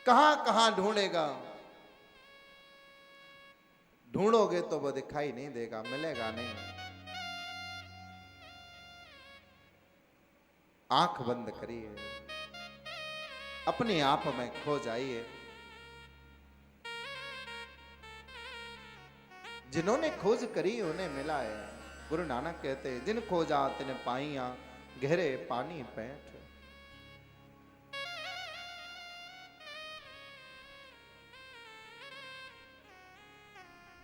कहां कहां ढूंढेगा, ढूंढोगे तो वो दिखाई नहीं देगा, मिलेगा नहीं। आंख बंद करिए, अपने आप में खो जाइए। जिन्होंने खोज करी उन्हें मिला है। गुरु नानक कहते हैं, जिन खोजा तिन पाइया गहरे पानी पैठ।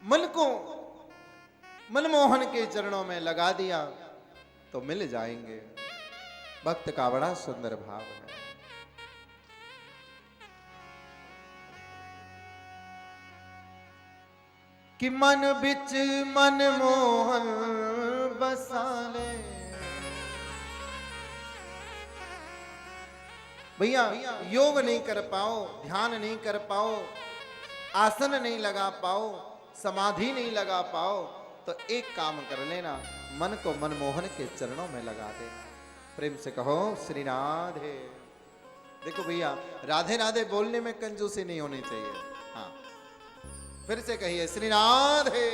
मन को मनमोहन के चरणों में लगा दिया तो मिल जाएंगे। भक्त का बड़ा सुंदर भाव है। कि मन बिच मनमोहन बसा ले। भैया योग नहीं कर पाओ, ध्यान नहीं कर पाओ, आसन नहीं लगा पाओ, समाधि नहीं लगा पाओ, तो एक काम कर लेना, मन को मनमोहन के चरणों में लगा देना। प्रेम से कहो श्री राधे। देखो भैया, राधे राधे बोलने में कंजूसी नहीं होनी चाहिए। हाँ, फिर से कहिए श्री राधे।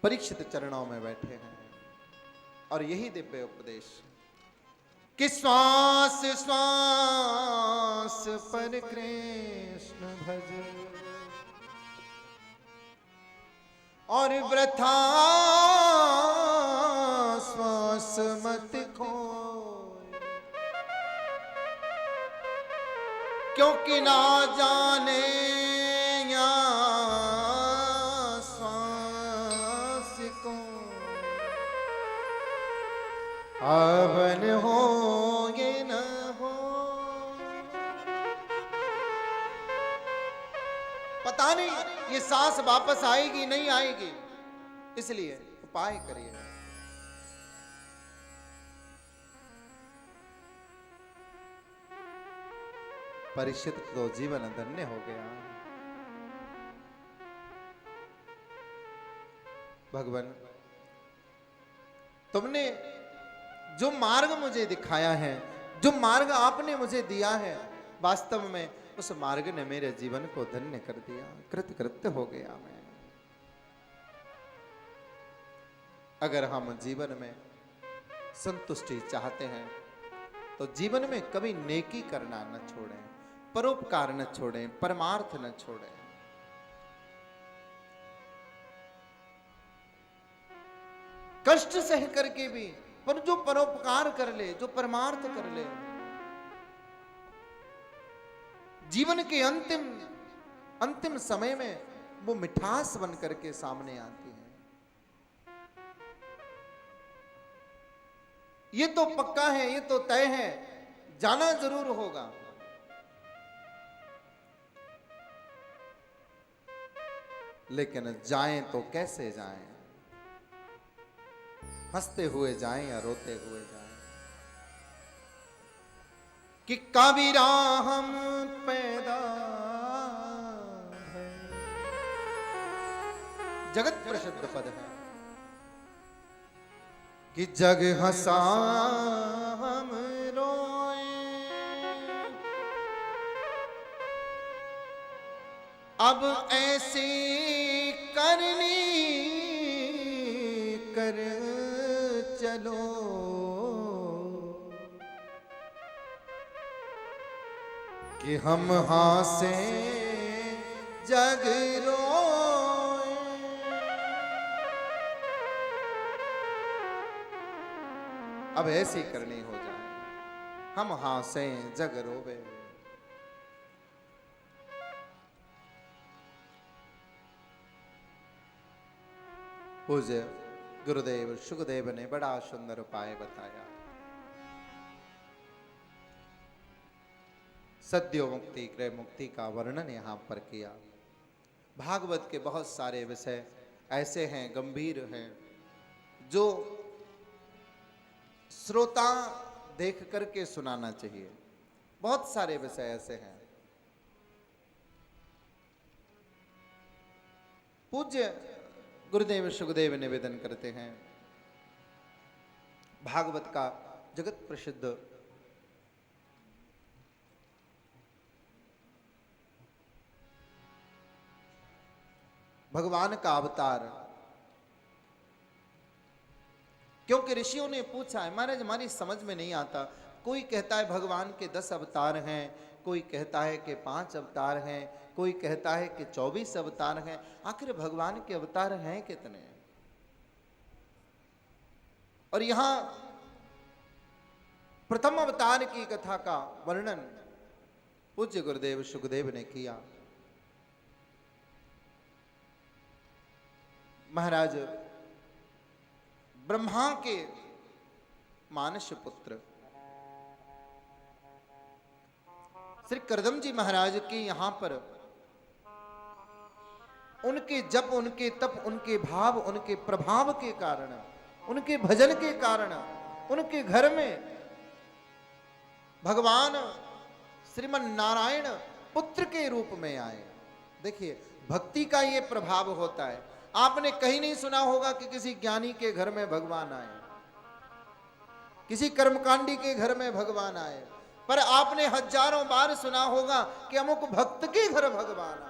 परीक्षित चरणों में बैठे हैं और यही दिव्य उपदेश कि श्वास श्वास पर कृष्ण भज और वृथा श्वास मत खो, क्योंकि ना जाने या श्वास को हवन हो ये न हो। पता नहीं ये सांस वापस आएगी नहीं आएगी, इसलिए उपाय करिए। परीक्षित तो जीवन धन्य हो गया। भगवान, तुमने जो मार्ग मुझे दिखाया है, जो मार्ग आपने मुझे दिया है, वास्तव में उस मार्ग ने मेरे जीवन को धन्य कर दिया, कृतकृत्य हो गया मैं। अगर हम जीवन में संतुष्टि चाहते हैं तो जीवन में कभी नेकी करना न छोड़ें, परोपकार न छोड़ें, परमार्थ न छोड़ें। कष्ट सह करके भी, पर जो परोपकार कर ले, जो परमार्थ कर ले, जीवन के अंतिम समय में वो मिठास बन करके सामने आती है। ये तो पक्का है, ये तो तय है, जाना जरूर होगा। लेकिन जाएं तो कैसे जाएं? हंसते हुए जाएं या रोते हुए जाएं? कि कबीरा हम पैदा है, जगत प्रसिद्ध पद है कि जग हंसा हम रोए, अब ऐसी करनी कर चलो, कि हम हासे जग रोए। अब ऐसी करनी हो जाए, हम हासे जग रोवे। पूज्य गुरुदेव सुखदेव ने बड़ा सुंदर उपाय बताया। सद्यो मुक्ति क्रय मुक्ति का वर्णन यहां पर किया। भागवत के बहुत सारे विषय ऐसे हैं, गंभीर हैं, जो श्रोता देख करके सुनाना चाहिए। बहुत सारे विषय ऐसे हैं। पूज्य गुरुदेव सुखदेव निवेदन करते हैं भागवत का जगत प्रसिद्ध भगवान का अवतार। क्योंकि ऋषियों ने पूछा है, महाराज हमारी समझ में नहीं आता, कोई कहता है भगवान के 10 अवतार हैं, कोई कहता है कि 5 अवतार हैं, कोई कहता है कि 24 अवतार हैं, आखिर भगवान के अवतार हैं कितने? और यहां प्रथम अवतार की कथा का वर्णन पूज्य गुरुदेव सुखदेव ने किया। महाराज ब्रह्मा के मानस पुत्र श्री करदम जी महाराज की यहां पर उनके जप, उनके तप, उनके भाव, उनके प्रभाव के कारण, उनके भजन के कारण उनके घर में भगवान श्रीमन नारायण पुत्र के रूप में आए। देखिए भक्ति का ये प्रभाव होता है। आपने कहीं नहीं सुना होगा कि किसी ज्ञानी के घर में भगवान आए, किसी कर्मकांडी के घर में भगवान आए, पर आपने हजारों बार सुना होगा कि अमुक भक्त के घर भगवान आए।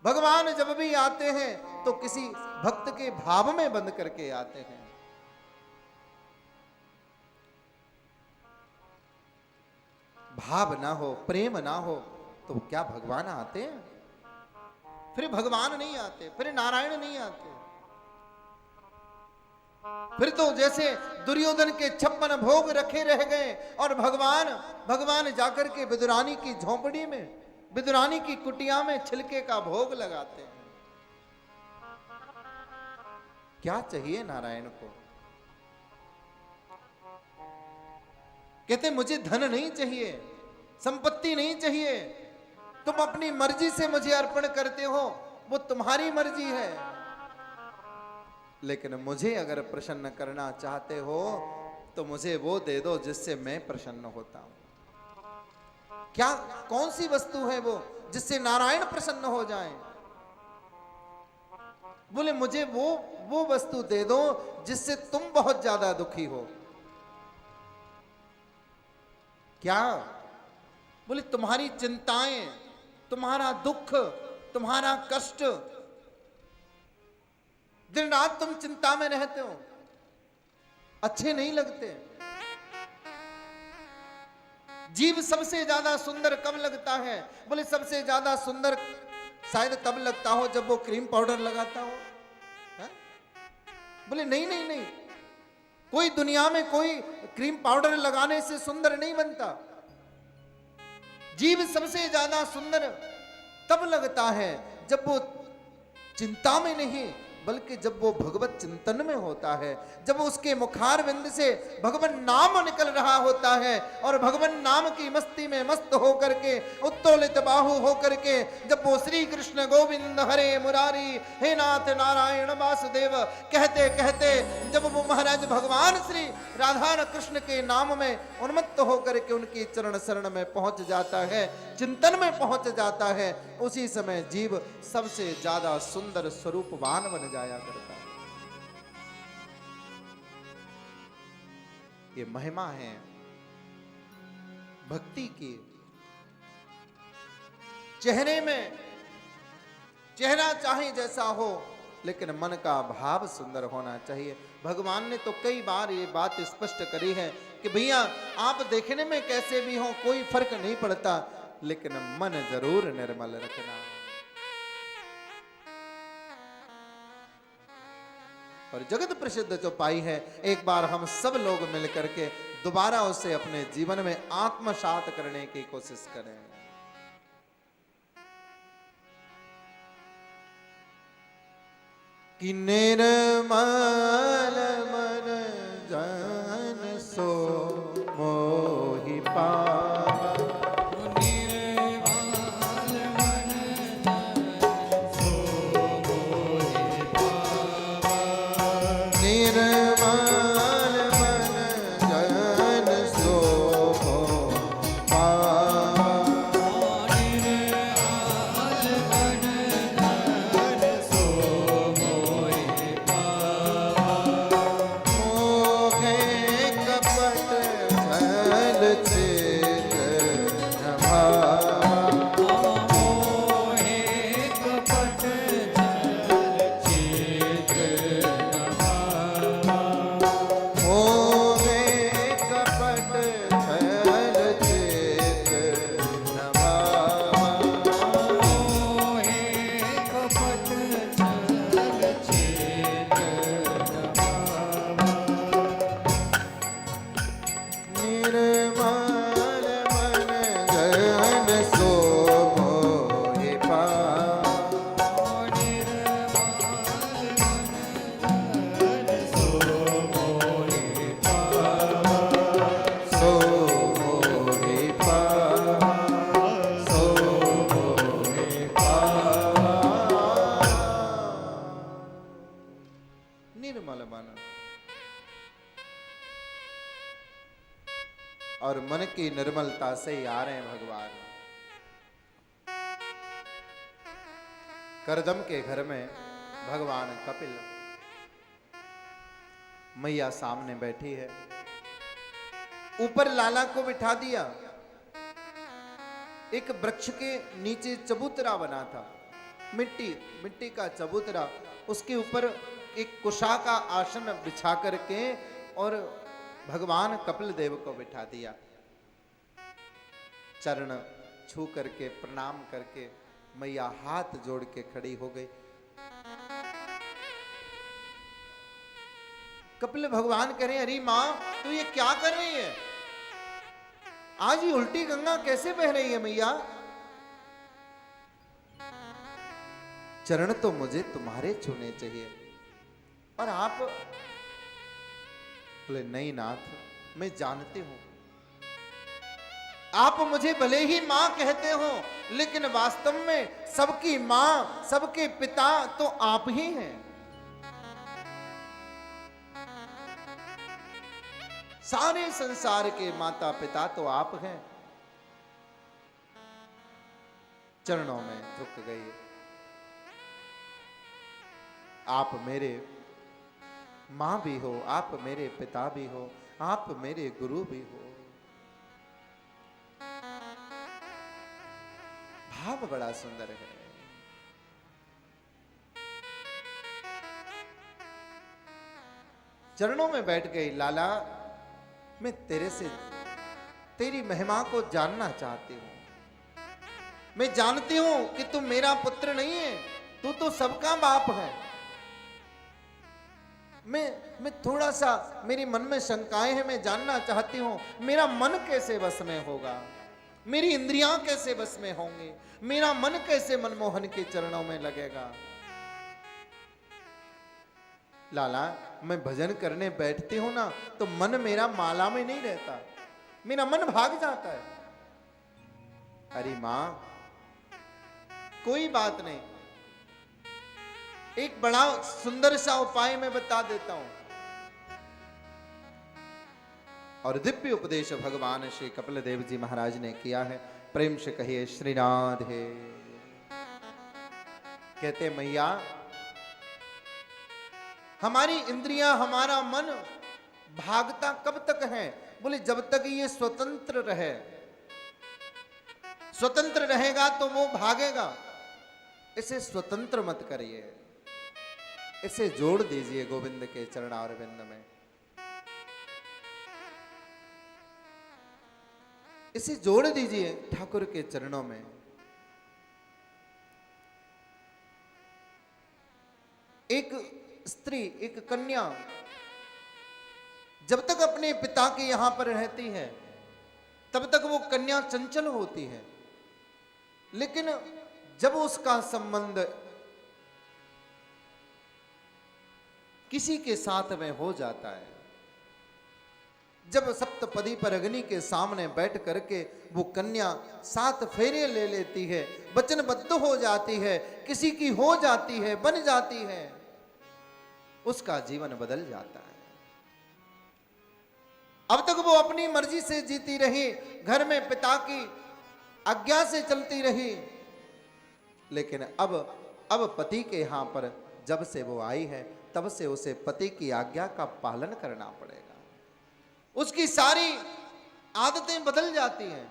भगवान जब भी आते हैं तो किसी भक्त के भाव में बंद करके आते हैं। भाव ना हो, प्रेम ना हो तो क्या भगवान आते हैं? फिर भगवान नहीं आते, फिर नारायण नहीं आते। फिर तो जैसे दुर्योधन के 56 भोग रखे रह गए और भगवान जाकर के विदुरानी की झोंपड़ी में, विदुरानी की कुटिया में छिलके का भोग लगाते हैं। क्या चाहिए नारायण को? कहते मुझे धन नहीं चाहिए, संपत्ति नहीं चाहिए, तुम अपनी मर्जी से मुझे अर्पण करते हो, वो तुम्हारी मर्जी है, लेकिन मुझे अगर प्रसन्न करना चाहते हो तो मुझे वो दे दो जिससे मैं प्रसन्न होता हूं। क्या, कौन सी वस्तु है वो जिससे नारायण प्रसन्न हो जाएं? बोले मुझे वो वस्तु दे दो जिससे तुम बहुत ज्यादा दुखी हो। क्या? बोले तुम्हारी चिंताएं, तुम्हारा दुख, तुम्हारा कष्ट, दिन रात तुम चिंता में रहते हो, अच्छे नहीं लगते। जीव सबसे ज्यादा सुंदर कब लगता है? बोले सबसे ज्यादा सुंदर शायद तब लगता हो जब वो क्रीम पाउडर लगाता हो। है? बोले नहीं नहीं नहीं, कोई दुनिया में कोई क्रीम पाउडर लगाने से सुंदर नहीं बनता। जीव सबसे ज्यादा सुंदर तब लगता है जब वो चिंता में नहीं, बल्कि जब वो भगवत चिंतन में होता है, जब उसके मुखार बिंद से भगवान नाम निकल रहा होता है और भगवान नाम की मस्ती में मस्त होकर के, उत्तोलित बाहु होकर के, जब वो श्री कृष्ण गोविंद हरे मुरारी हे नाथ नारायण वासुदेव कहते कहते जब वो महाराज भगवान श्री राधा कृष्ण के नाम में उन्मत्त होकर के उनकी चरण शरण में पहुंच जाता है, चिंतन में पहुंच जाता है, उसी समय जीव सबसे ज्यादा सुंदर स्वरूपवान बन जाया करता है। ये महिमा है भक्ति की। चेहरे में चेहरा चाहे जैसा हो, लेकिन मन का भाव सुंदर होना चाहिए। भगवान ने तो कई बार ये बात स्पष्ट करी है कि भैया आप देखने में कैसे भी हो कोई फर्क नहीं पड़ता, लेकिन मन जरूर निर्मल रखना। और जगत प्रसिद्ध जो पाई है, एक बार हम सब लोग मिलकर के दोबारा उसे अपने जीवन में आत्मसात करने की कोशिश करें। कि निर्मल मन जन सो मोहि पावा, निर्मल मन। और मन की निर्मलता से ही आ रहे हैं भगवान। करदम के घर में भगवान कपिल, मैया सामने बैठी है, ऊपर लाला को बिठा दिया। एक वृक्ष के नीचे चबूतरा बना था, मिट्टी का चबूतरा, उसके ऊपर एक कुशा का आसन बिछा करके और भगवान कपिल देव को बिठा दिया। चरण छू करके प्रणाम करके मैया हाथ जोड़ के खड़ी हो गई। कपिल भगवान कह रहे, अरे मां तू ये क्या कर रही है? आज ये उल्टी गंगा कैसे बह रही है मैया? चरण तो मुझे तुम्हारे छूने चाहिए। और आप बोले, नहीं नाथ, मैं जानती हूं आप मुझे भले ही मां कहते हो, लेकिन वास्तव में सबकी मां, सबके पिता तो आप ही हैं। सारे संसार के माता पिता तो आप हैं। चरणों में झुक गई। आप मेरे मां भी हो, आप मेरे पिता भी हो, आप मेरे गुरु भी हो। भाव बड़ा सुंदर है। चरणों में बैठ गई। लाला, मैं तेरे से तेरी महिमा को जानना चाहती हूं। मैं जानती हूं कि तू मेरा पुत्र नहीं है, तू तो सबका बाप है। मैं थोड़ा सा, मेरे मन में शंकाएं हैं, मैं जानना चाहती हूं मेरा मन कैसे वश में होगा, मेरी इंद्रियां कैसे वश में होंगी, मेरा मन कैसे मनमोहन के चरणों में लगेगा। लाला, मैं भजन करने बैठती हूं ना तो मन मेरा माला में नहीं रहता, मेरा मन भाग जाता है। अरे मां, कोई बात नहीं, एक बड़ा सुंदर सा उपाय मैं बता देता हूं। और दिव्य उपदेश भगवान श्री कपिल देव जी महाराज ने किया है। प्रेम से कहिए श्री राधे। कहते मैया, हमारी इंद्रियां, हमारा मन भागता कब तक है? बोले, जब तक ये स्वतंत्र रहे। स्वतंत्र रहेगा तो वो भागेगा। इसे स्वतंत्र मत करिए, इसे जोड़ दीजिए गोविंद के चरणारविंद में। इसे जोड़ दीजिए ठाकुर के चरणों में। एक स्त्री, एक कन्या जब तक अपने पिता के यहां पर रहती है तब तक वो कन्या चंचल होती है, लेकिन जब उसका संबंध किसी के साथ में हो जाता है, जब सप्तपदी पर अग्नि के सामने बैठ करके वो कन्या 7 फेरे ले लेती है, वचनबद्ध हो जाती है, किसी की हो जाती है, बन जाती है, उसका जीवन बदल जाता है। अब तक वो अपनी मर्जी से जीती रही, घर में पिता की आज्ञा से चलती रही, लेकिन अब पति के यहां पर जब से वो आई है तब से उसे पति की आज्ञा का पालन करना पड़ेगा। उसकी सारी आदतें बदल जाती हैं,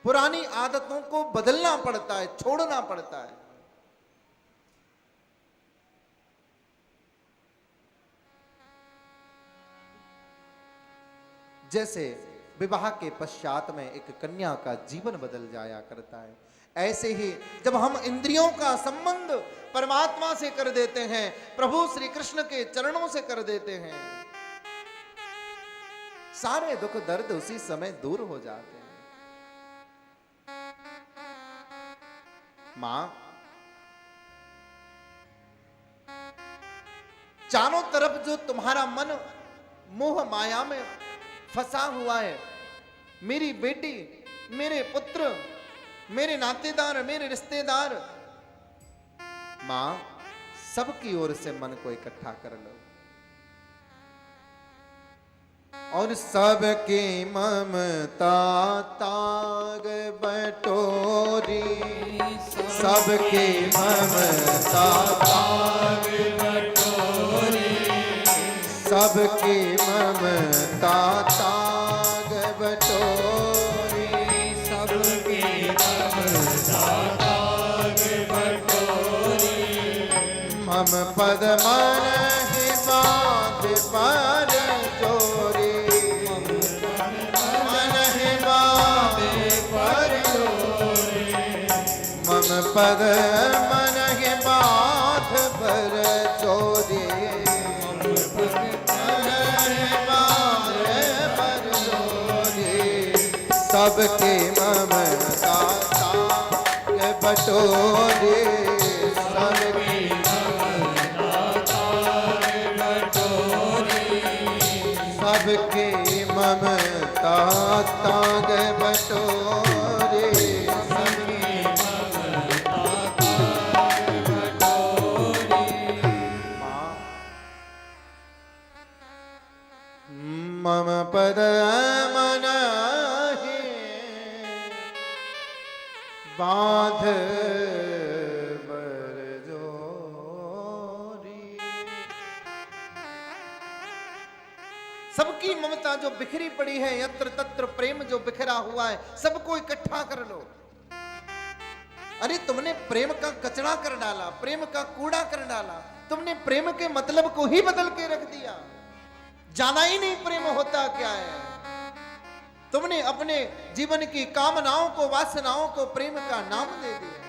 पुरानी आदतों को बदलना पड़ता है, छोड़ना पड़ता है। जैसे विवाह के पश्चात में एक कन्या का जीवन बदल जाया करता है, ऐसे ही जब हम इंद्रियों का संबंध परमात्मा से कर देते हैं, प्रभु श्री कृष्ण के चरणों से कर देते हैं, सारे दुख दर्द उसी समय दूर हो जाते हैं। मां, चारों तरफ जो तुम्हारा मन मोह माया में फंसा हुआ है, मेरी बेटी, मेरे पुत्र, मेरे नातेदार, मेरे रिश्तेदार, मां, सबकी ओर से मन को इकट्ठा कर लो। और सबकी ममता ताग बटोरी, सबकी ममता ताग बटोरी, सबकी ममता ताग बटोरी, सबकी ममता ताग बटोरी। मम पद मन ही बांध पर चोरी, मन ही बांध पर चोरी, मम पद मन ही बांध पर चोरी, सबके ममता ताग बटोरी, सबकी ममता ताग बटोरी, सबके ममता ताग बटोरी, सबकी ममता ताग बटोरी। मम पद मन बांध बर जोरी। सबकी ममता जो बिखरी पड़ी है, यत्र तत्र प्रेम जो बिखरा हुआ है, सबको इकट्ठा कर लो। अरे तुमने प्रेम का कचरा कर डाला, प्रेम का कूड़ा कर डाला, तुमने प्रेम के मतलब को ही बदल के रख दिया। जाना ही नहीं प्रेम होता क्या है। तुमने अपने जीवन की कामनाओं को, वासनाओं को प्रेम का नाम दे दिया।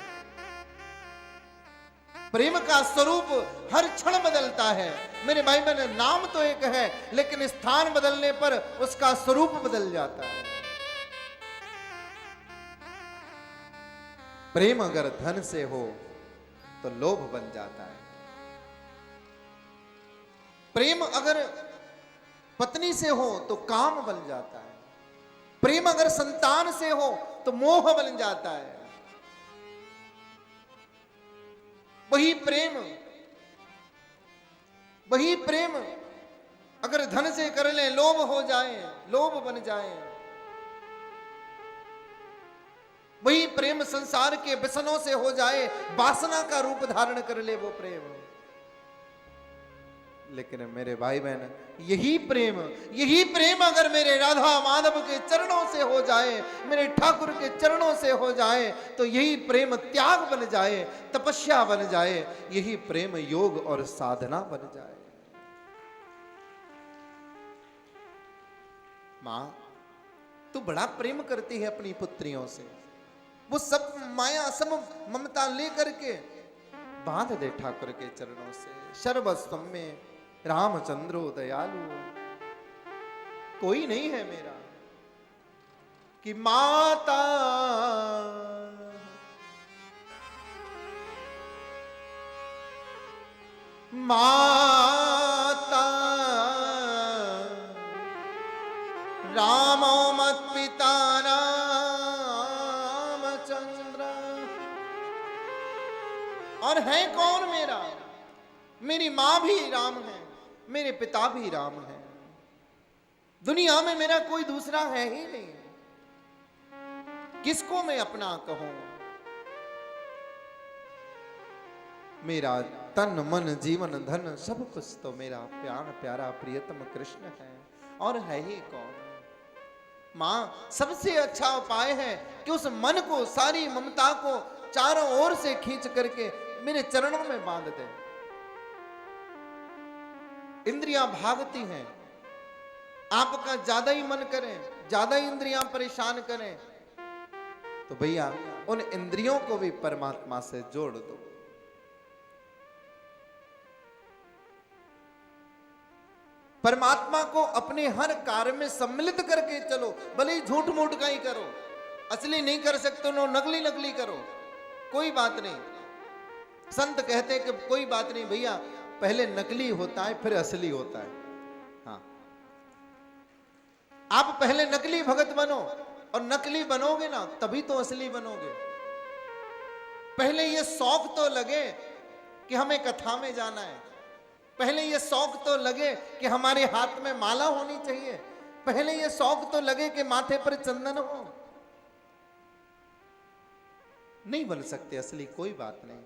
प्रेम का स्वरूप हर क्षण बदलता है मेरे भाई बहन। नाम तो एक है, लेकिन स्थान बदलने पर उसका स्वरूप बदल जाता है। प्रेम अगर धन से हो तो लोभ बन जाता है। प्रेम अगर पत्नी से हो तो काम बन जाता है। प्रेम अगर संतान से हो तो मोह बन जाता है। वही प्रेम अगर धन से कर ले, लोभ हो जाए, लोभ बन जाए। वही प्रेम संसार के व्यसनों से हो जाए, वासना का रूप धारण कर ले वो प्रेम। लेकिन मेरे भाई बहन, यही प्रेम अगर मेरे राधा माधव के चरणों से हो जाए, मेरे ठाकुर के चरणों से हो जाए, तो यही प्रेम त्याग बन जाए, तपस्या बन जाए, यही प्रेम योग और साधना बन जाए। मां, तू बड़ा प्रेम करती है अपनी पुत्रियों से। वो सब माया, सब ममता लेकर के बांध दे ठाकुर के चरणों से। सर्वस्व में रामचंद्रो दयालु, कोई नहीं है मेरा कि माता माता रामो मत पिता रामचंद्र। और है कौन मेरा? मेरी मां भी राम है, मेरे पिता भी राम है। दुनिया में मेरा कोई दूसरा है ही नहीं। किसको मैं अपना कहूं? मेरा तन मन जीवन धन सब कुछ तो मेरा प्यारा प्रियतम कृष्ण है, और है ही कौन? मां, सबसे अच्छा उपाय है कि उस मन को, सारी ममता को चारों ओर से खींच करके मेरे चरणों में बांध दे। इंद्रियां भागती हैं, आपका ज्यादा ही मन करें, ज्यादा ही इंद्रियां परेशान करें, तो भैया उन इंद्रियों को भी परमात्मा से जोड़ दो। परमात्मा को अपने हर कार्य में सम्मिलित करके चलो। भले ही झूठ मूठ का ही करो, असली नहीं कर सकते तो नकली करो, कोई बात नहीं। संत कहते हैं कि कोई बात नहीं भैया, पहले नकली होता है फिर असली होता है। हाँ, आप पहले नकली भगत बनो, और नकली बनोगे ना तभी तो असली बनोगे। पहले ये शौक तो लगे कि हमें कथा में जाना है, पहले ये शौक तो लगे कि हमारे हाथ में माला होनी चाहिए, पहले ये शौक तो लगे कि माथे पर चंदन हो। नहीं बन सकते असली, कोई बात नहीं।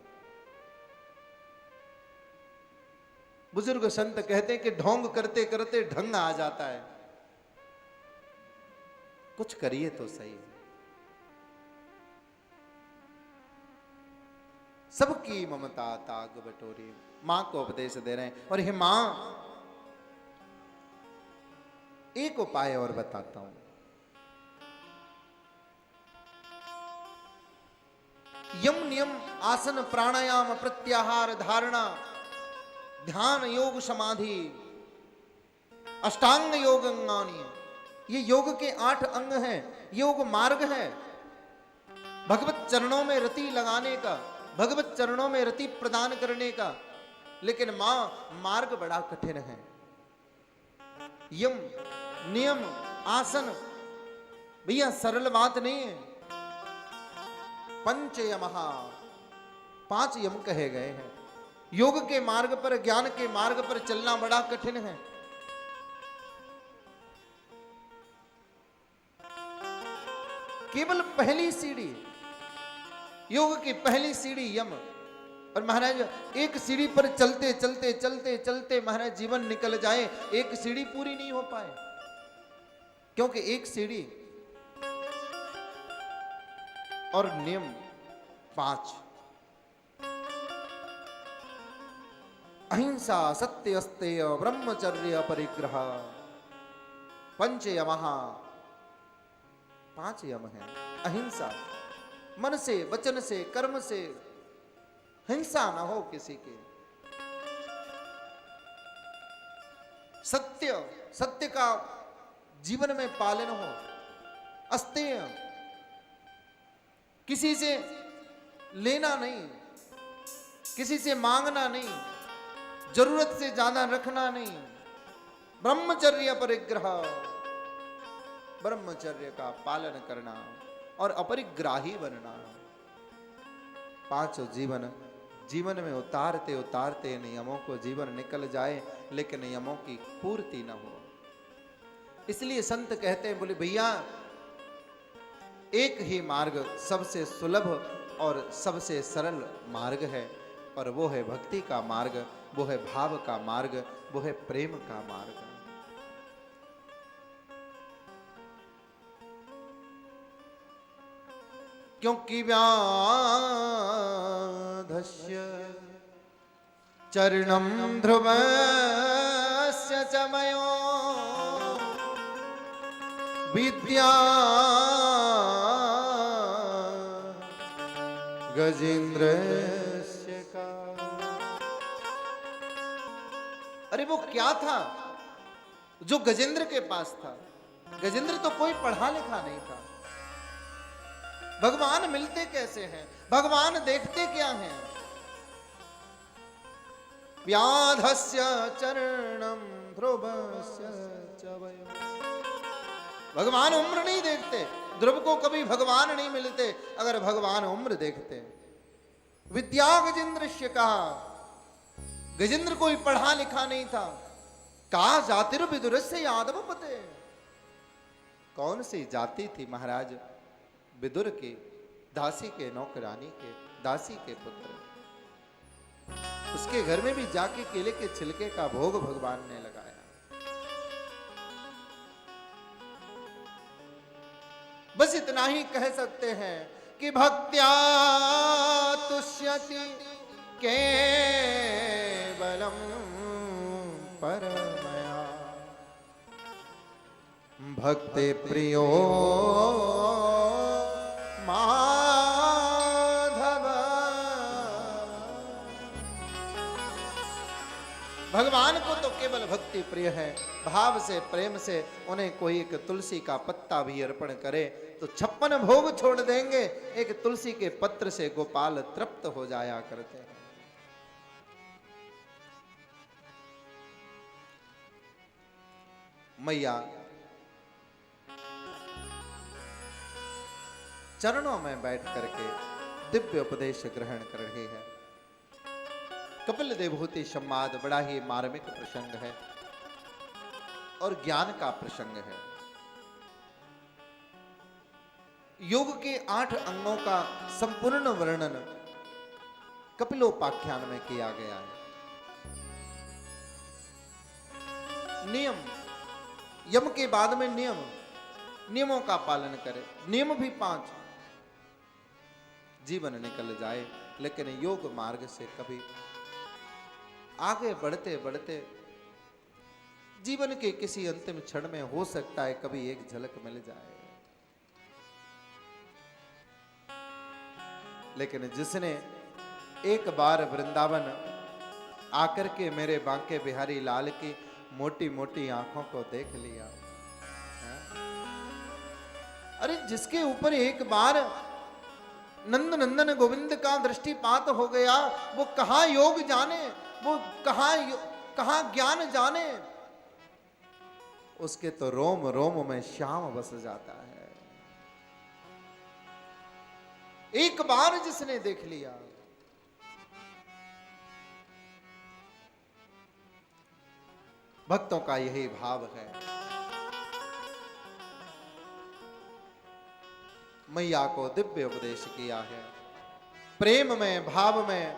बुजुर्ग संत कहते हैं कि ढोंग करते करते ढंग आ जाता है। कुछ करिए तो सही। सबकी ममता ताग बटोरी, मां को उपदेश दे रहे हैं। और हे मां, एक उपाय और बताता हूं। यम नियम आसन प्राणायाम प्रत्याहार धारणा ध्यान योग समाधि अष्टांग योग अंगानी, ये योग के 8 अंग हैं। योग मार्ग है भगवत चरणों में रति लगाने का, भगवत चरणों में रति प्रदान करने का। लेकिन मां, मार्ग बड़ा कठिन है। यम नियम आसन, भैया सरल बात नहीं है। पंच यमहा, 5 यम कहे गए हैं। योग के मार्ग पर, ज्ञान के मार्ग पर चलना बड़ा कठिन है। केवल पहली सीढ़ी, योग की पहली सीढ़ी यम। और महाराज एक सीढ़ी पर चलते चलते चलते चलते महाराज जीवन निकल जाए, एक सीढ़ी पूरी नहीं हो पाए। क्योंकि एक सीढ़ी और नियम 5। अहिंसा सत्य अस्तेय ब्रह्मचर्य परिग्रह, पंच यमहा, 5 यम है। अहिंसा, मन से वचन से कर्म से हिंसा ना हो किसी की। सत्य, सत्य का जीवन में पालन हो। अस्तेय, किसी से लेना नहीं, किसी से मांगना नहीं, जरूरत से ज्यादा रखना नहीं। ब्रह्मचर्य परिग्रह, ब्रह्मचर्य का पालन करना और अपरिग्राही बनना। 5 जीवन में उतारते उतारते नियमों को जीवन निकल जाए, लेकिन नियमों की पूर्ति न हो। इसलिए संत कहते हैं, बोले भैया एक ही मार्ग सबसे सुलभ और सबसे सरल मार्ग है, और वो है भक्ति का मार्ग, वो है भाव का मार्ग, वो है प्रेम का मार्ग। क्योंकि व्याधस्य चरणम ध्रुवस्य च मयो विद्या गजेंद्रस्य का। अरे वो क्या था जो गजेंद्र के पास था? गजेंद्र तो कोई पढ़ा लिखा नहीं था। भगवान मिलते कैसे हैं? भगवान देखते क्या हैं? व्याधस्य चरणम ध्रुवस्य च वयो। भगवान उम्र नहीं देखते। ध्रुव को कभी भगवान नहीं मिलते अगर भगवान उम्र देखते। विद्या गजेंद्रस्य कहा, गजेंद्र कोई पढ़ा लिखा नहीं था। कहा जातिर विदुरस्य यादव पते। कौन सी जाति थी महाराज? विदुर के, दासी के, नौकरानी के, दासी के पुत्र। उसके घर में भी जाके केले के छिलके का भोग भगवान ने लगाया। बस इतना ही कह सकते हैं कि भक्त्या तुष्यति केवलम परमया भक्ति प्रियो माधव। भगवान को तो केवल भक्ति प्रिय है। भाव से प्रेम से उन्हें कोई एक तुलसी का पत्ता भी अर्पण करे तो 56 भोग छोड़ देंगे। एक तुलसी के पत्र से गोपाल तृप्त हो जाया करते हैं। मैया चरणों में बैठ करके दिव्य उपदेश ग्रहण कर रही है। कपिल देवहूति संवाद बड़ा ही मार्मिक प्रसंग है और ज्ञान का प्रसंग है। योग के 8 अंगों का संपूर्ण वर्णन कपिलोपाख्यान में किया गया है। नियम, यम के बाद में नियम, नियमों का पालन करें। नियम भी 5, जीवन निकल जाए। लेकिन योग मार्ग से कभी आगे बढ़ते बढ़ते जीवन के किसी अंतिम क्षण में हो सकता है कभी एक झलक मिल जाए। लेकिन जिसने एक बार वृंदावन आकर के मेरे बांके बिहारी लाल की मोटी मोटी आंखों को देख लिया, अरे जिसके ऊपर एक बार नंद नंदन गोविंद का दृष्टिपात हो गया, वो कहां योग जाने, वो कहां ज्ञान जाने, उसके तो रोम रोम में श्याम बस जाता है। एक बार जिसने देख लिया, भक्तों का यही भाव है। मैया को दिव्य उपदेश किया है। प्रेम में, भाव में,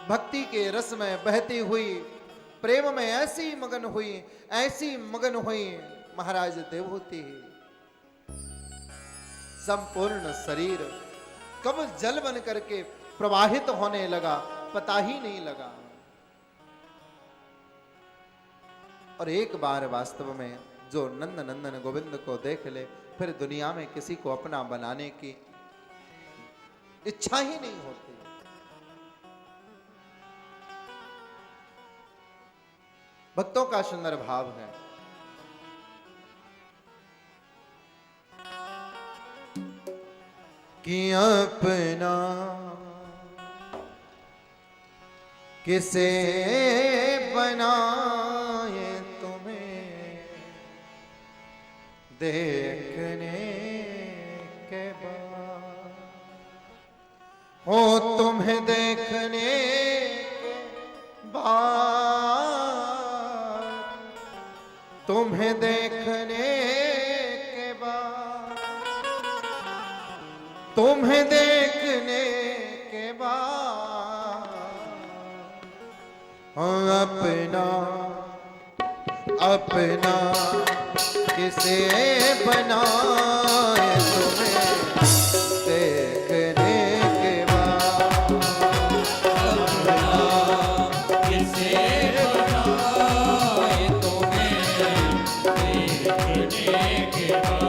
भक्ति के रस में बहती हुई, प्रेम में ऐसी मगन हुई, ऐसी मगन हुई, महाराज देवहूति संपूर्ण शरीर कब जल बन करके प्रवाहित होने लगा पता ही नहीं लगा। और एक बार वास्तव में जो नंद नंदन गोविंद को देख ले, फिर दुनिया में किसी को अपना बनाने की इच्छा ही नहीं होती। भक्तों का सुंदर भाव है। कि अपना किसे बनाए तुम्हें देखने के बाद, हो तुम्हें देखने के बाद, तुम्हें देखने के बाद, तुम्हें देखने के बाद अपना अपना किसे बनाए तुम्हें देखने के बाद, अपना किसे बनाए तुम्हें देखने के बाद।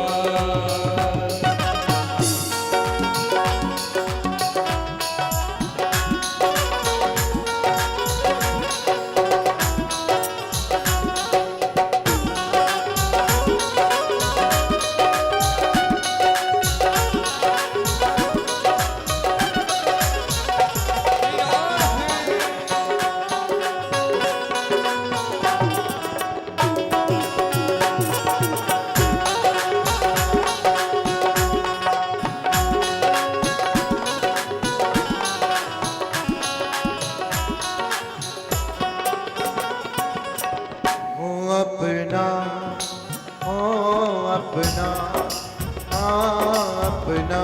अपना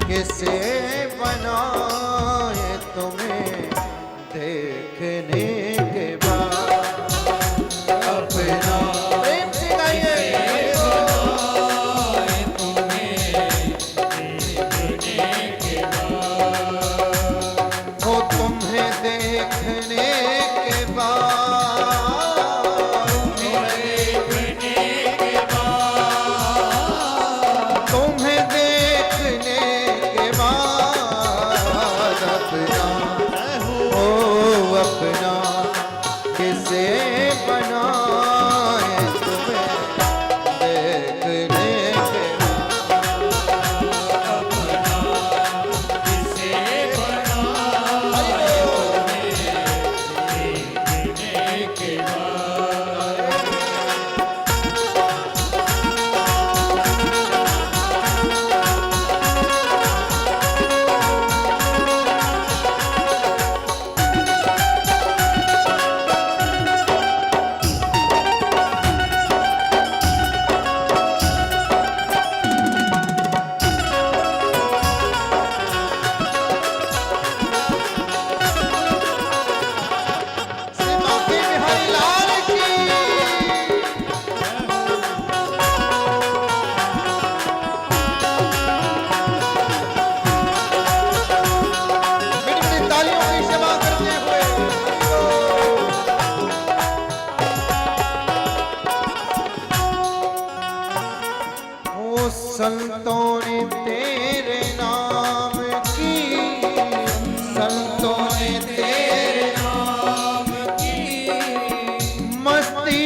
किसे बनाए तुम्हें देखने के बाद, अपना प्रेम से गाइए, तुम्हें देखने के बाद, हो तुम्हें देखने के बाद, तुम्हें देखने के बाद, संतों ने तेरे नाम की, संतों ने तेरे नाम की मस्ती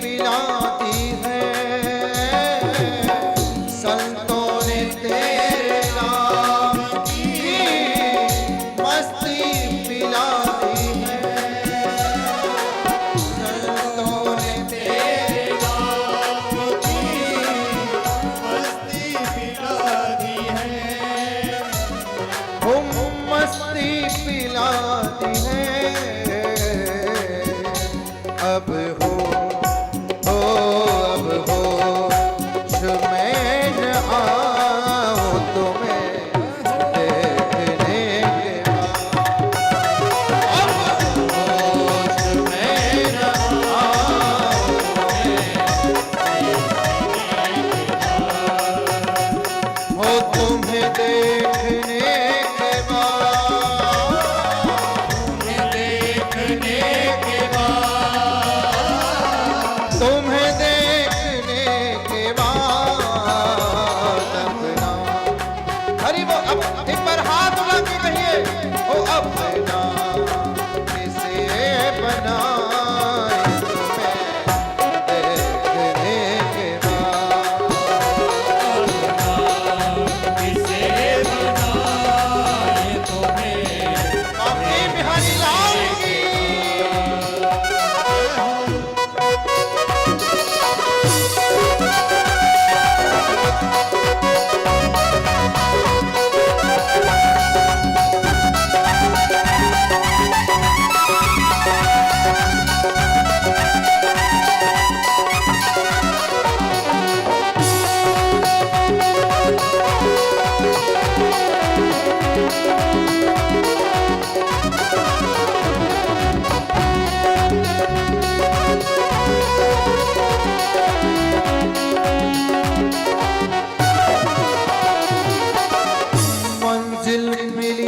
पिला दी है। संतों ने तेरे नाम की मस्ती पिला दी है। संतों ने तेरे नाम की मस्ती पिला दी है। हम मस्ती पिला दी है। अब हो अब होश में न आओ तुम्हें देखने के बाद। अब होश में न आओ तुम्हें देखने के बाद। तुम्हें देखने के बाद, तुम्हें देखने के बाद अपना, हरी वो अब एक बार हाथ उठा के कहिए, ओ अपना किसे बनाए तुम्हें देखने के बाद। बांके बिहारी लाल की। मंजिल मिली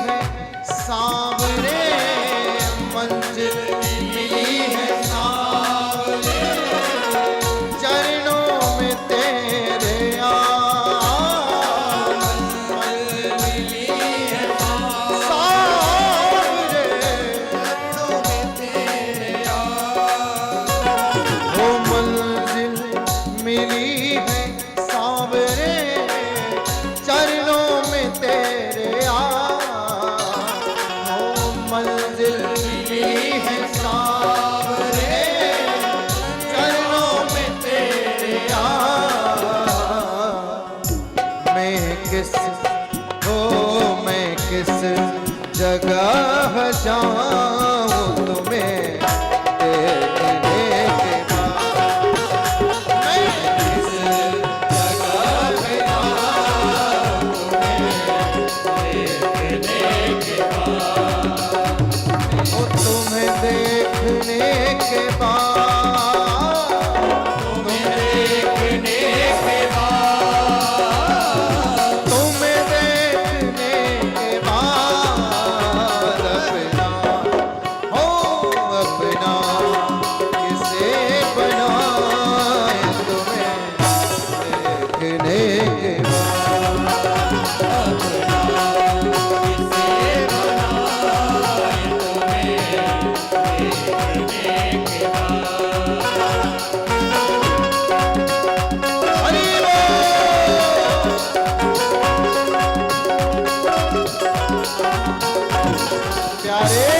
है सांवरे, मंजिल मिली है सांवरे, चरणों में तेरे मंजिल मिली है सांवरे, चरणों में तेरे वो मंजिल मिली है सांवरे, चरणों में तेरे ओ मंजिल मिली है सांवरे, चरणों में तेरे मैं किस मैं किस जगह जाऊं तुम्हें देखने के बाद। मैं किस जगह जाऊं तुम्हें देखने के बाद, तुम्हें देखने के बाद, तुम्हें देखने के बाद अपना हो अपना किसे बनाए तुम्हें देखने के बाद। हरि बोल। प्यारे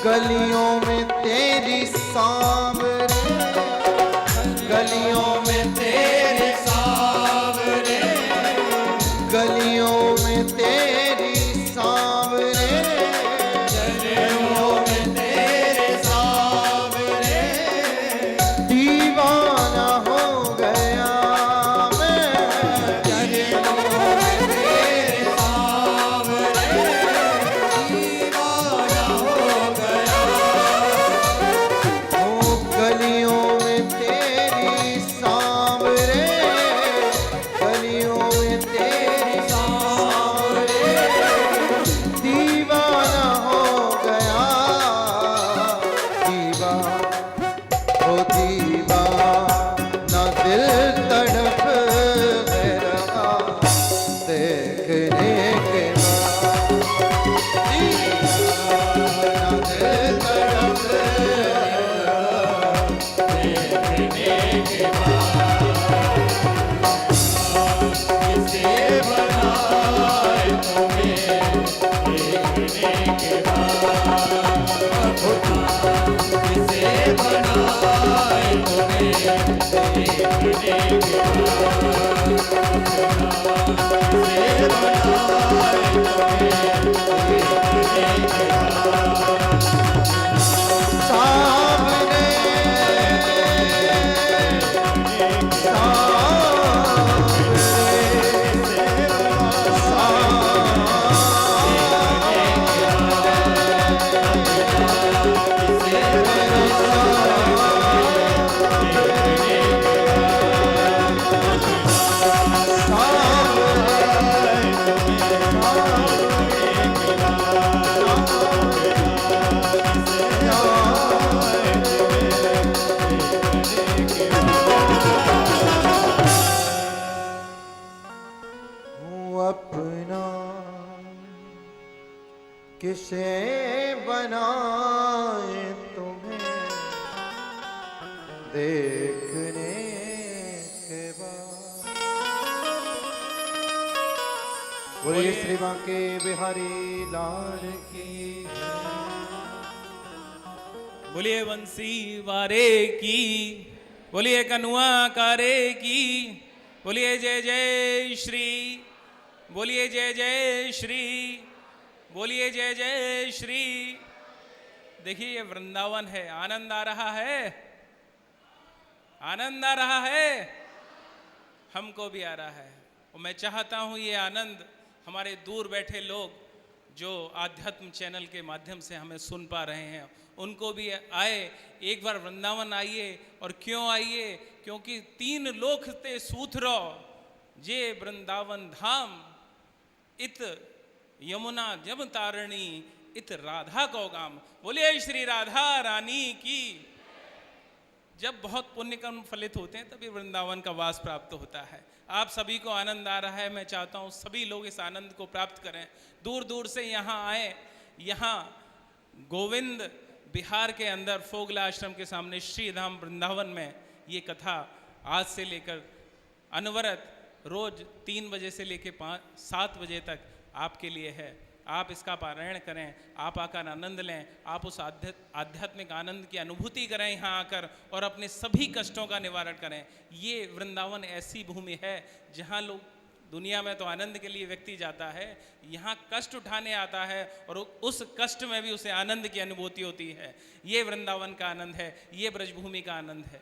गलियों में तेरी सांवरे, गलियों में तेरे सांवरे, गलियों में तेरी सांवरे, बनाए तुम्हें देखने के बाद, खुदा किसे बनाए तुम्हें देखने के बाद, किसे बनाए तुम्हें देखने के बाद। सामने अपना किसे बनाए तुम्हें देखने के बाद। बोलिए श्री बांके बिहारी लाल की, बोलिए बंसी वारे की, बोलिए कनुआ कारे की, बोलिए जय जय श्री, बोलिए जय जय श्री, बोलिए जय जय श्री। देखिए ये वृंदावन है, आनंद आ रहा है, आनंद आ रहा है, हमको भी आ रहा है। और मैं चाहता हूँ ये आनंद हमारे दूर बैठे लोग जो आध्यात्म चैनल के माध्यम से हमें सुन पा रहे हैं उनको भी आए, एक बार वृंदावन आइए। और क्यों आइए? क्योंकि 3 लोक ते सूथरो जे वृंदावन धाम, इत यमुना जब तारणी, इत राधा को गाम। बोलिए श्री राधा रानी की। जब बहुत पुण्य कर्म फलित होते हैं तभी वृंदावन का वास प्राप्त होता है। आप सभी को आनंद आ रहा है, मैं चाहता हूँ सभी लोग इस आनंद को प्राप्त करें, दूर दूर से यहाँ आए। यहाँ गोविंद बिहार के अंदर फोगला आश्रम के सामने श्रीधाम वृंदावन में ये कथा आज से लेकर अनवरत रोज 3 बजे से लेकर 7 बजे तक आपके लिए है। आप इसका पारायण करें, आप आकर आनंद लें, आप उस आध्यात्मिक आनंद की अनुभूति करें यहाँ आकर और अपने सभी कष्टों का निवारण करें। ये वृंदावन ऐसी भूमि है जहाँ लोग, दुनिया में तो आनंद के लिए व्यक्ति जाता है, यहाँ कष्ट उठाने आता है और उस कष्ट में भी उसे आनंद की अनुभूति होती है। ये वृंदावन का आनंद है, ये ब्रजभूमि का आनंद है।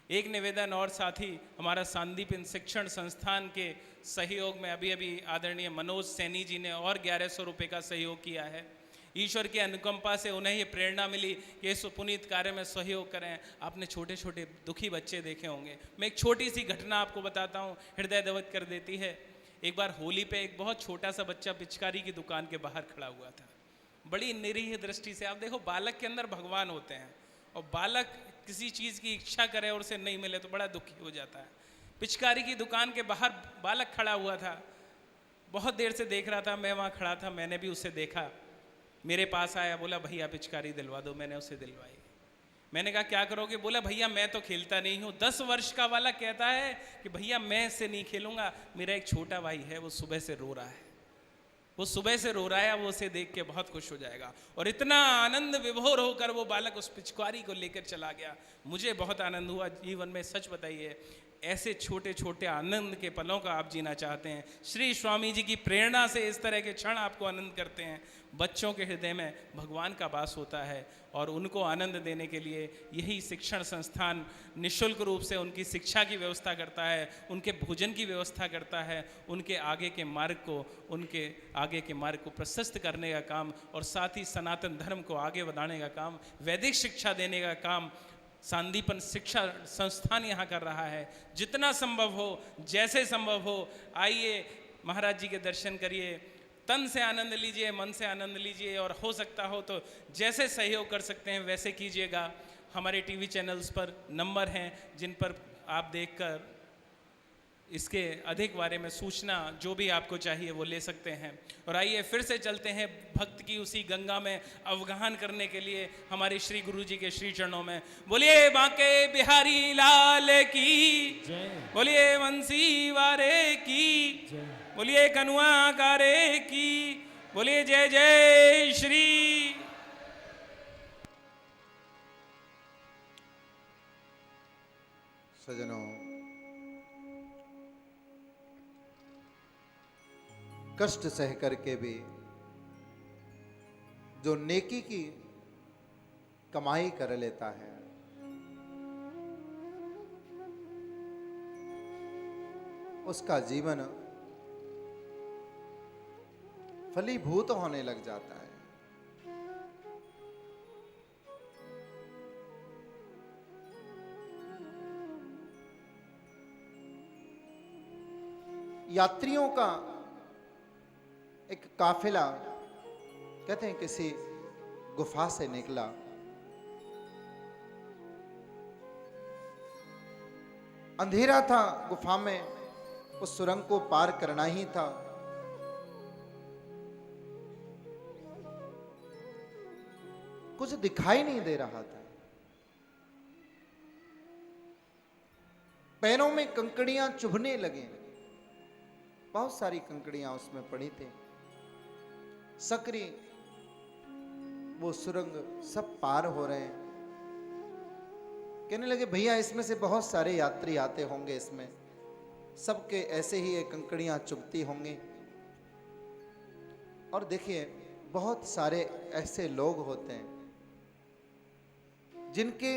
एक निवेदन और साथी हमारा सांदीपन शिक्षण संस्थान के सहयोग में अभी अभी आदरणीय मनोज सैनी जी ने और 1100 रुपये का सहयोग किया है। ईश्वर की अनुकंपा से उन्हें ये प्रेरणा मिली कि इस पुनीत कार्य में सहयोग करें। आपने छोटे छोटे दुखी बच्चे देखे होंगे। मैं एक छोटी सी घटना आपको बताता हूँ, हृदय द्रवित कर देती है। एक बार होली पे एक बहुत छोटा सा बच्चा पिचकारी की दुकान के बाहर खड़ा हुआ था। बड़ी निरीह दृष्टि से, आप देखो बालक के अंदर भगवान होते हैं और बालक किसी चीज़ की इच्छा करे और उसे नहीं मिले तो बड़ा दुखी हो जाता है। पिचकारी की दुकान के बाहर बालक खड़ा हुआ था, बहुत देर से देख रहा था। मैं वहाँ खड़ा था, मैंने भी उसे देखा। मेरे पास आया, बोला भैया पिचकारी दिलवा दो। मैंने उसे दिलवाई। मैंने कहा क्या करोगे? बोला भैया मैं तो खेलता नहीं हूँ। 10 वर्ष का वाला कहता है कि भैया मैं इससे नहीं खेलूँगा, मेरा एक छोटा भाई है वो सुबह से रो रहा है, वो सुबह से रो रहा है, वो उसे देख के बहुत खुश हो जाएगा। और इतना आनंद विभोर होकर वो बालक उस पिचकारी को लेकर चला गया। मुझे बहुत आनंद हुआ। जीवन में सच बताइए, ऐसे छोटे छोटे आनंद के पलों का आप जीना चाहते हैं, श्री स्वामी जी की प्रेरणा से इस तरह के क्षण आपको आनंद करते हैं। बच्चों के हृदय में भगवान का वास होता है और उनको आनंद देने के लिए यही शिक्षण संस्थान निःशुल्क रूप से उनकी शिक्षा की व्यवस्था करता है, उनके भोजन की व्यवस्था करता है, उनके आगे के मार्ग को प्रशस्त करने का काम और साथ ही सनातन धर्म को आगे बढ़ाने का काम, वैदिक शिक्षा देने का काम सांदीपन शिक्षा संस्थान यहाँ कर रहा है। जितना संभव हो, जैसे संभव हो, आइए महाराज जी के दर्शन करिए, तन से आनंद लीजिए, मन से आनंद लीजिए और हो सकता हो तो जैसे सहयोग कर सकते हैं वैसे कीजिएगा। हमारे टीवी चैनल्स पर नंबर हैं जिन पर आप देखकर इसके अधिक बारे में सूचना जो भी आपको चाहिए वो ले सकते हैं। और आइए फिर से चलते हैं भक्त की उसी गंगा में अवगाहन करने के लिए हमारे श्री गुरु जी के श्री चरणों में। बोलिए बांके बिहारी लाल की, बोलिए बंसी वारे की, बोलिए कनुआ कारे की, बोलिए जय जय श्री। सजनों, कष्ट सह करके भी जो नेकी की कमाई कर लेता है, उसका जीवन फलीभूत होने लग जाता है। यात्रियों का एक काफिला कहते हैं किसी गुफा से निकला। अंधेरा था गुफा में, उस सुरंग को पार करना ही था। कुछ दिखाई नहीं दे रहा था। पैरों में कंकड़ियां चुभने लगे, बहुत सारी कंकड़ियां उसमें पड़ी थी। सकरी वो सुरंग सब पार हो रहे हैं। कहने लगे भैया इसमें से बहुत सारे यात्री आते होंगे, इसमें सबके ऐसे ही ये कंकड़ियां चुभती होंगी। और देखिए बहुत सारे ऐसे लोग होते हैं जिनके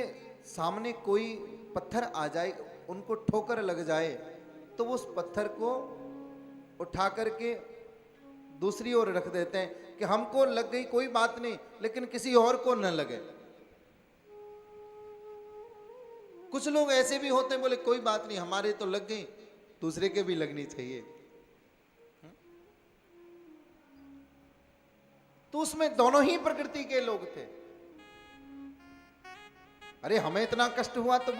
सामने कोई पत्थर आ जाए, उनको ठोकर लग जाए तो वो उस पत्थर को उठा करके दूसरी ओर रख देते हैं कि हमको लग गई कोई बात नहीं, लेकिन किसी और को न लगे। कुछ लोग ऐसे भी होते हैं, बोले कोई बात नहीं हमारे तो लग गई, दूसरे के भी लगनी चाहिए। तो उसमें दोनों ही प्रकृति के लोग थे। अरे हमें इतना कष्ट हुआ तो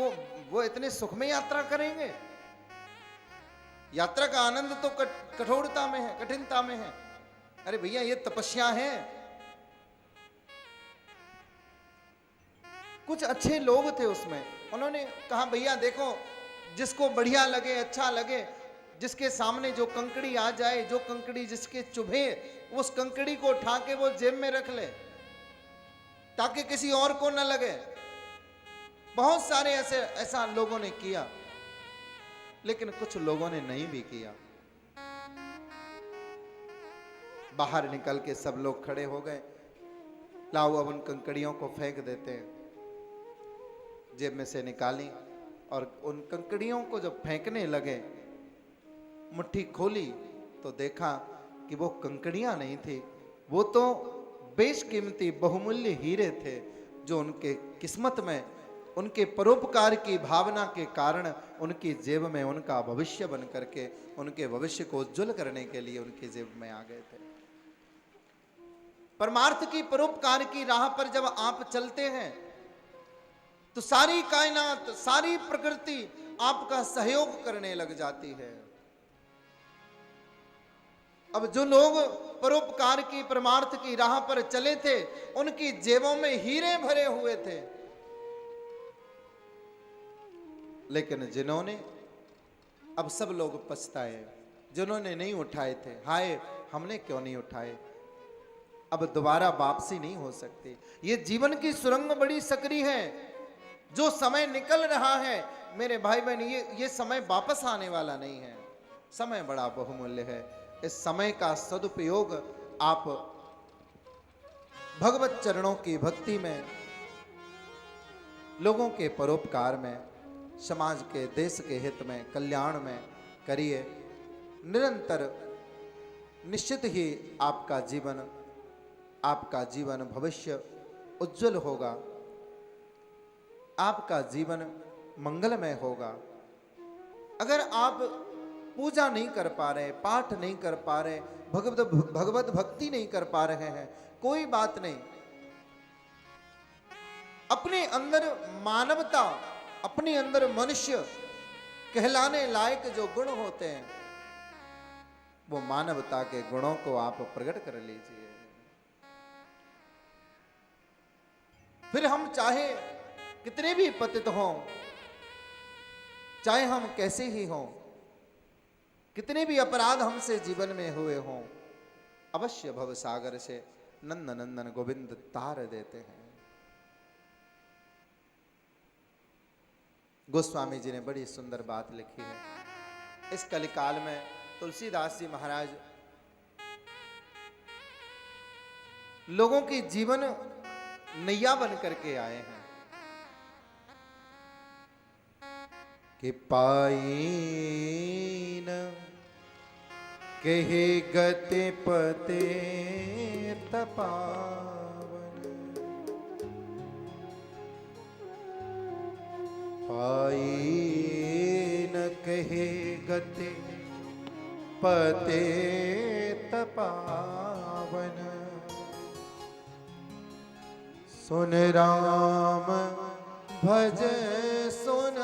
वो इतने सुख में यात्रा करेंगे। यात्रा का आनंद तो कठोरता में है, कठिनता में है। अरे भैया ये तपस्या है। कुछ अच्छे लोग थे उसमें, उन्होंने कहा भैया देखो जिसको बढ़िया लगे, अच्छा लगे, जिसके सामने जो कंकड़ी आ जाए, जो कंकड़ी जिसके चुभे, उस कंकड़ी को उठा के वो जेब में रख ले ताकि किसी और को न लगे। बहुत सारे ऐसा लोगों ने किया, लेकिन कुछ लोगों ने नहीं भी किया। बाहर निकल के सब लोग खड़े हो गए, लाओ अब उन कंकड़ियों को फेंक देते हैं। जेब में से निकाली और उन कंकड़ियों को जब फेंकने लगे, मुट्ठी खोली तो देखा कि वो कंकड़ियां नहीं थी, वो तो बेशकीमती बहुमूल्य हीरे थे जो उनके किस्मत में, उनके परोपकार की भावना के कारण उनकी जेब में उनका भविष्य बन करके उनके भविष्य को उज्जवल करने के लिए उनकी जेब में आ गए थे। परमार्थ की परोपकार की राह पर जब आप चलते हैं तो सारी कायनात, सारी प्रकृति आपका सहयोग करने लग जाती है। अब जो लोग परोपकार की, परमार्थ की राह पर चले थे, उनकी जेबों में हीरे भरे हुए थे, लेकिन जिन्होंने, अब सब लोग पछताए, जिन्होंने नहीं उठाए थे, हाय हमने क्यों नहीं उठाए। अब दोबारा वापसी नहीं हो सकती। ये जीवन की सुरंग बड़ी सकरी है। जो समय निकल रहा है मेरे भाई बहन, ये समय वापस आने वाला नहीं है। समय बड़ा बहुमूल्य है। इस समय का सदुपयोग आप भगवत चरणों की भक्ति में, लोगों के परोपकार में, समाज के, देश के हित में, कल्याण में करिए। निरंतर निश्चित ही आपका जीवन भविष्य उज्जवल होगा, आपका जीवन मंगलमय होगा। अगर आप पूजा नहीं कर पा रहे, पाठ नहीं कर पा रहे, भगवत भक्ति नहीं कर पा रहे हैं, कोई बात नहीं। अपने अंदर मानवता, अपने अंदर मनुष्य कहलाने लायक जो गुण होते हैं, वो मानवता के गुणों को आप प्रकट कर लीजिए। फिर हम चाहे कितने भी पतित हों, चाहे हम कैसे ही हों, कितने भी अपराध हमसे जीवन में हुए हों, अवश्य भव सागर से नंद नंदन गोविंद तार देते हैं। गोस्वामी जी ने बड़ी सुंदर बात लिखी है। इस कलिकाल में तुलसीदास जी महाराज लोगों की जीवन नैया बन करके आए हैं कि पाईन कहे गति पते तपावन, पाईन कहे गति पते तपावन, सुन राम भज सुन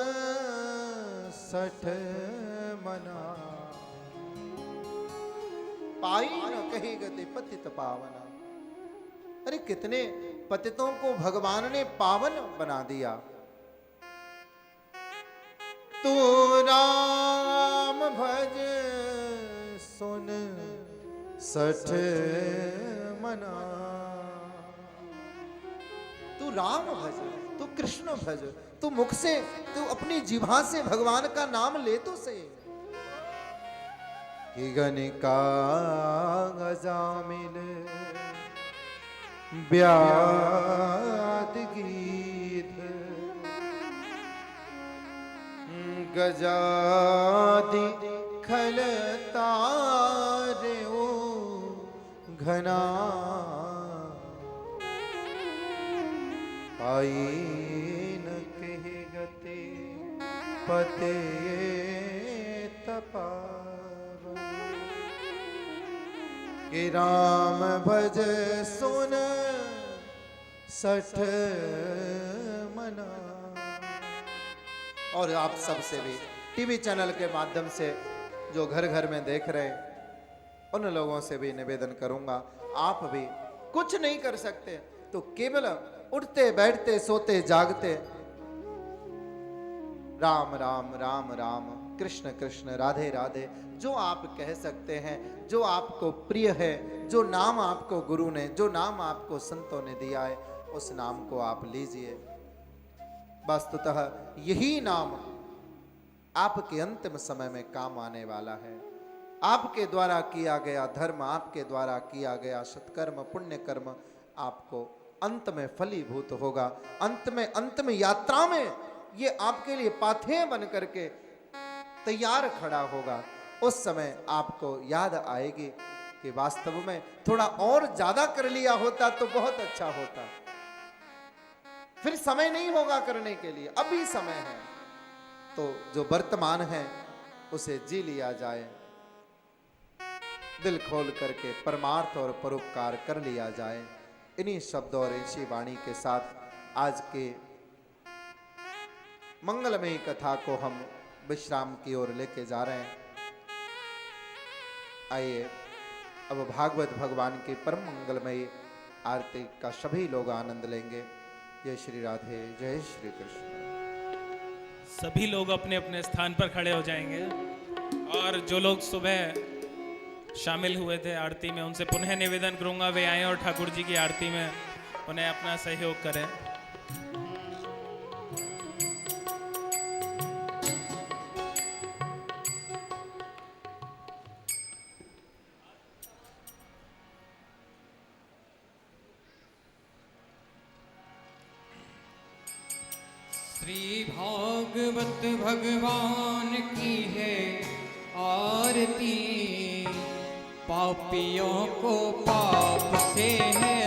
सठ मना, पाई न कही गति पतित पावना। अरे कितने पतितों को भगवान ने पावन बना दिया। तू राम भज सुन सठ मना, तू राम भज, तू कृष्ण भज, तू मुख से, तू अपनी जिह्वा से भगवान का नाम ले तो से। कि गणिका गजामिल ब्याद गीत, गजादि खलतारे ओ घना, पाईन कहे गते पते तपावन, कि राम भज सुन सठ मना। और आप सबसे भी टीवी चैनल के माध्यम से जो घर घर में देख रहे हैं, उन लोगों से भी निवेदन करूंगा, आप भी कुछ नहीं कर सकते तो केवल उठते बैठते सोते जागते राम राम राम राम कृष्ण कृष्ण राधे राधे जो आप कह सकते हैं, जो आपको प्रिय है, जो नाम आपको गुरु ने, जो नाम आपको संतों ने दिया है, उस नाम को आप लीजिए। वस्तुतः यही नाम आपके अंतिम समय में काम आने वाला है। आपके द्वारा किया गया धर्म, आपके द्वारा किया गया सत्कर्म पुण्य कर्म आपको अंत में फलीभूत होगा। अंत में यात्रा में ये आपके लिए पाथेय बन करके तैयार खड़ा होगा। उस समय आपको याद आएगी कि वास्तव में थोड़ा और ज्यादा कर लिया होता तो बहुत अच्छा होता। फिर समय नहीं होगा करने के लिए, अभी समय है, तो जो वर्तमान है उसे जी लिया जाए, दिल खोल करके परमार्थ और परोपकार कर लिया जाए। इन्हीं शब्दों और इसी वाणी के साथ आज के मंगलमयी कथा को हम विश्राम की ओर लेके जा रहे हैं। आइए अब भागवत भगवान की परम मंगलमयी आरती का सभी लोग आनंद लेंगे। जय श्री राधे, जय श्री कृष्ण। सभी लोग अपने अपने स्थान पर खड़े हो जाएंगे और जो लोग सुबह शामिल हुए थे आरती में, उनसे पुनः निवेदन करूंगा वे आएं और ठाकुर जी की आरती में उन्हें अपना सहयोग करें। श्री भागवत भगवान की है आरती, पापियों को पाप से है